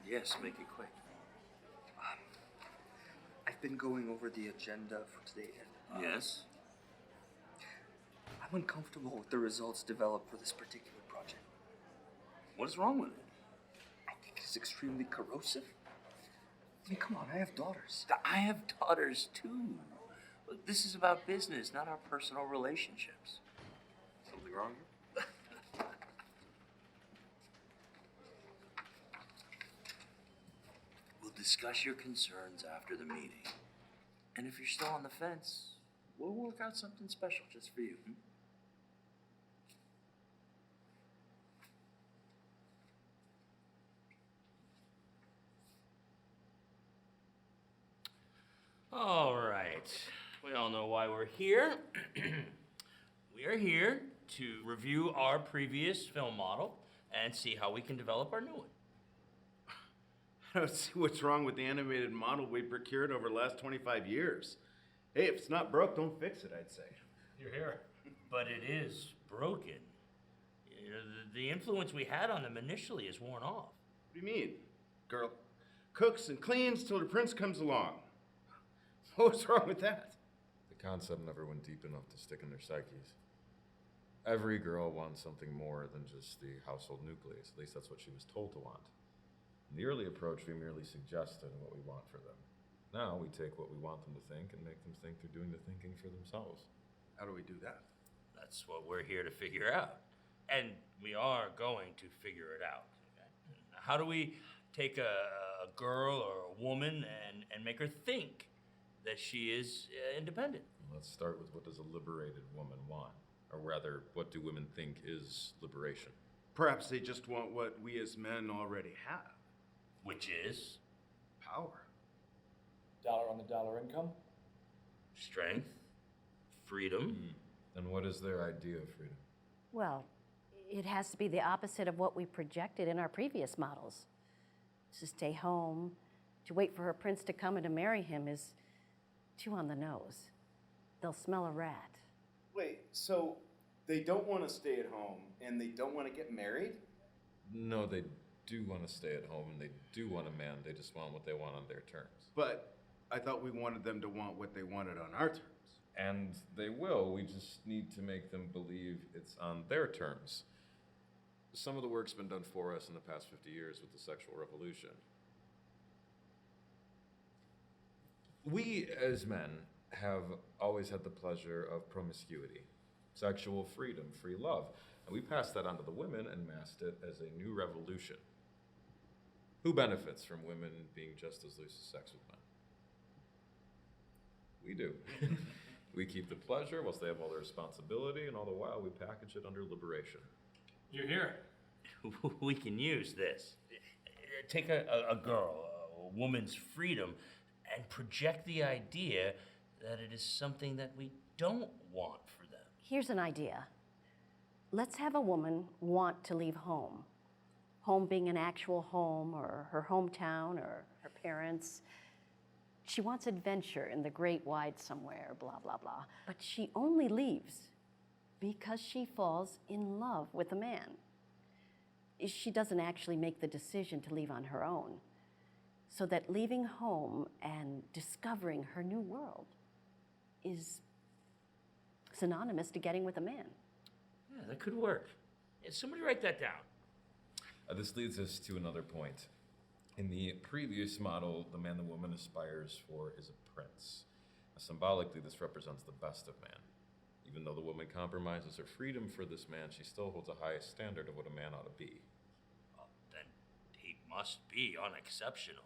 Yes, make it quick. I've been going over the agenda for today. Yes? I'm uncomfortable with the results developed for this particular project. What is wrong with it? I think it's extremely corrosive. I mean, come on, I have daughters. I have daughters too. Look, this is about business, not our personal relationships. Something wrong? We'll discuss your concerns after the meeting. And if you're still on the fence, we'll work out something special just for you. All right. We all know why we're here. We are here to review our previous film model and see how we can develop our new one. I don't see what's wrong with the animated model we procured over the last 25 years. Hey, if it's not broke, don't fix it, I'd say. You're here. But it is broken. You know, the influence we had on them initially is worn off. What do you mean? Girl cooks and cleans till the prince comes along. What's wrong with that? The concept never went deep enough to stick in their psyches. Every girl wants something more than just the household nucleus. At least that's what she was told to want. In the early approach, we merely suggested what we want for them. Now we take what we want them to think and make them think they're doing the thinking for themselves. How do we do that? That's what we're here to figure out. And we are going to figure it out. Okay? How do we take a girl or a woman and make her think that she is independent? Let's start with, what does a liberated woman want? Or rather, what do women think is liberation? Perhaps they just want what we as men already have. Which is Power. Dollar on the dollar income? strength, freedom. And what is their idea of freedom? Well, it has to be the opposite of what we projected in our previous models. To stay home, to wait for her prince to come and to marry him is too on the nose. They'll smell a rat. Wait, so they don't want to stay at home and they don't want to get married? No, they do want to stay at home and they do want a man. They just want what they want on their terms. But I thought we wanted them to want what they wanted on our terms. And they will. We just need to make them believe it's on their terms. Some of the work's been done for us in the past 50 years with the sexual revolution. We, as men, have always had the pleasure of promiscuity, sexual freedom, free love. And we passed that on to the women and masked it as a new revolution. Who benefits from women being just as loose as sex with men? We do. We keep the pleasure whilst they have all the responsibility, and all the while we package it under liberation. You're here. We can use this. Take a girl, a woman's freedom, and project the idea that it is something that we don't want for them. Here's an idea. Let's have a woman want to leave home. Home being an actual home, or her hometown, or her parents. She wants adventure in the great wide somewhere, blah, blah, blah. But she only leaves because she falls in love with a man. She doesn't actually make the decision to leave on her own. So that leaving home and discovering her new world is synonymous to getting with a man. Yeah, that could work. Yeah, somebody write that down. This leads us to another point. In the previous model, the man the woman aspires for is a prince. Symbolically, this represents the best of man. Even though the woman compromises her freedom for this man, she still holds a highest standard of what a man ought to be. Well, then he must be unexceptional.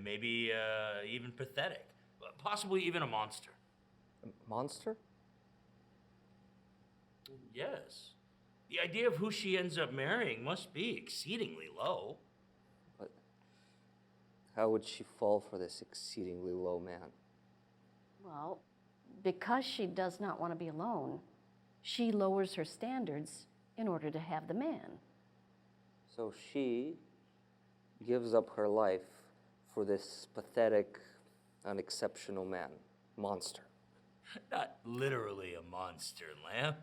Maybe even pathetic. Possibly even a monster. A monster? Yes. The idea of who she ends up marrying must be exceedingly low. But how would she fall for this exceedingly low man? Well, because she does not want to be alone, she lowers her standards in order to have the man. So she gives up her life for this pathetic, unexceptional man, monster. Not literally a monster, Lamp.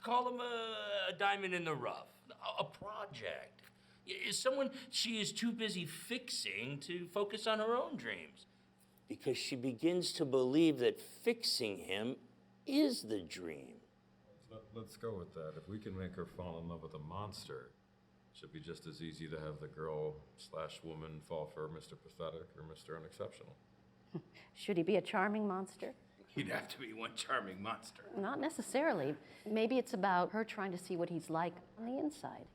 Call him a diamond in the rough, a project. Is someone she is too busy fixing to focus on her own dreams. Because she begins to believe that fixing him is the dream. Let's go with that. If we can make her fall in love with a monster, it should be just as easy to have the girl/woman fall for Mr. Pathetic or Mr. Unexceptional. Should he be a charming monster? He'd have to be one charming monster. Not necessarily. Maybe it's about her trying to see what he's like on the inside.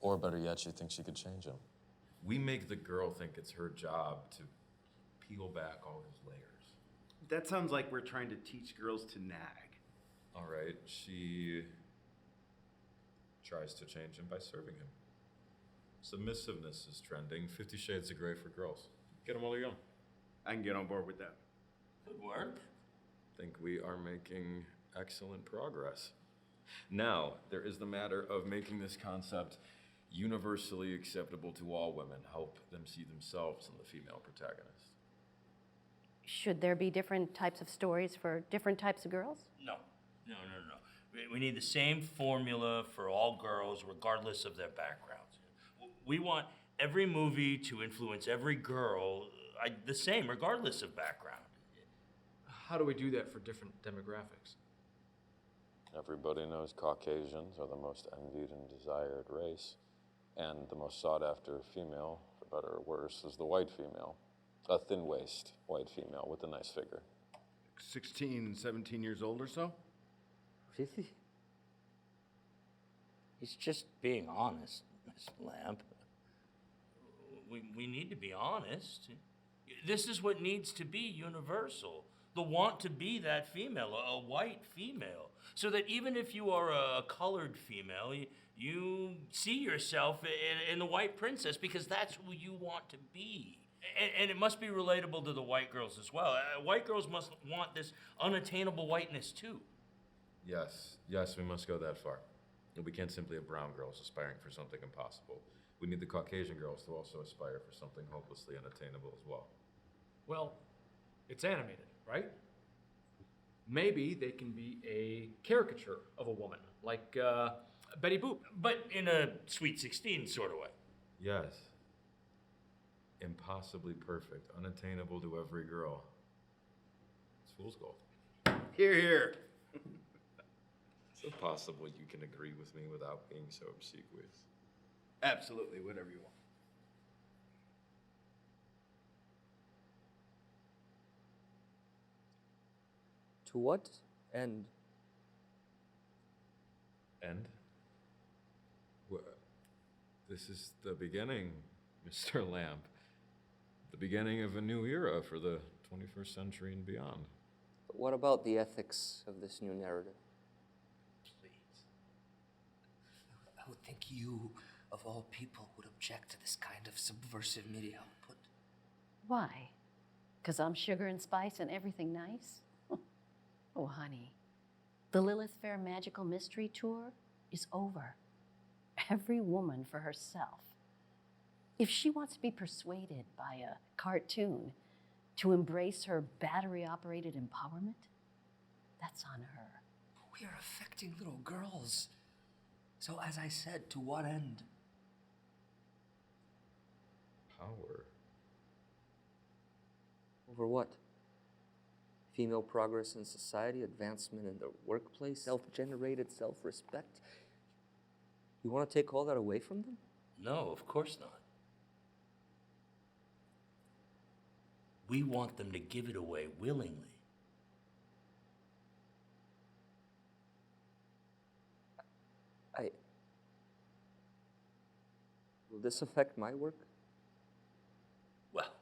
Or better yet, she thinks she could change him. We make the girl think it's her job to peel back all his layers. That sounds like we're trying to teach girls to nag. All right, she tries to change him by serving him. Submissiveness is trending. 50 Shades of Grey for girls. Get them while they're young. I can get on board with that. Good work. Think we are making excellent progress. Now, there is the matter of making this concept universally acceptable to all women, help them see themselves in the female protagonist. Should there be different types of stories for different types of girls? No. We need the same formula for all girls, regardless of their backgrounds. We want every movie to influence every girl the same, regardless of background. How do we do that for different demographics? Everybody knows Caucasians are the most envied and desired race, and the most sought after female, for better or worse, is the white female. A thin waist white female with a nice figure. 16, 17 years old or so? Really? He's just being honest, Miss Lamp. We need to be honest. This is what needs to be universal. The want to be that female, a white female. So that even if you are a colored female, you see yourself in the white princess because that's who you want to be. And it must be relatable to the white girls as well. White girls must want this unattainable whiteness too. Yes, we must go that far. We can't simply have brown girls aspiring for something impossible. We need the Caucasian girls to also aspire for something hopelessly unattainable as well. Well, it's animated, right? Maybe they can be a caricature of a woman, like Betty Boop. But in a Sweet 16 sort of way. Yes. Impossibly perfect, unattainable to every girl. It's fool's gold. Hear, hear. Is it possible you can agree with me without being so obsequious? Absolutely, whatever you want. To what end? And? This is the beginning, Mr. Lamp. The beginning of a new era for the 21st century and beyond. But what about the ethics of this new narrative? Please. I would think you, of all people, would object to this kind of subversive media output. Why? Because I'm sugar and spice and everything nice? Oh, honey, the Lilith Fair Magical Mystery Tour is over. Every woman for herself. If she wants to be persuaded by a cartoon to embrace her battery-operated empowerment, that's on her. We are affecting little girls. So as I said, to what end? Power. Over what? Female progress in society, advancement in the workplace, self-generated self-respect? You want to take all that away from them? No, of course not. We want them to give it away willingly. Will this affect my work? Well,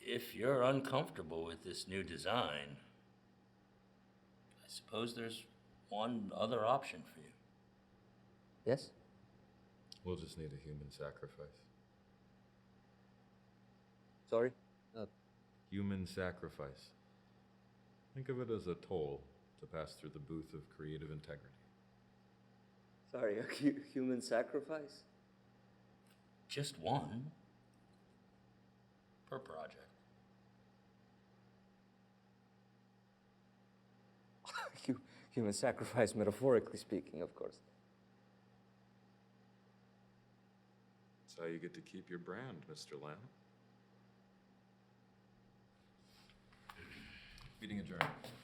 if you're uncomfortable with this new design, I suppose there's one other option for you. Yes? We'll just need a human sacrifice. Sorry? Human sacrifice. Think of it as a toll to pass through the booth of creative integrity. Sorry, a human sacrifice? Just one per project. Human sacrifice, metaphorically speaking, of course. That's how you get to keep your brand, Mr. Lamb. Meeting adjourned.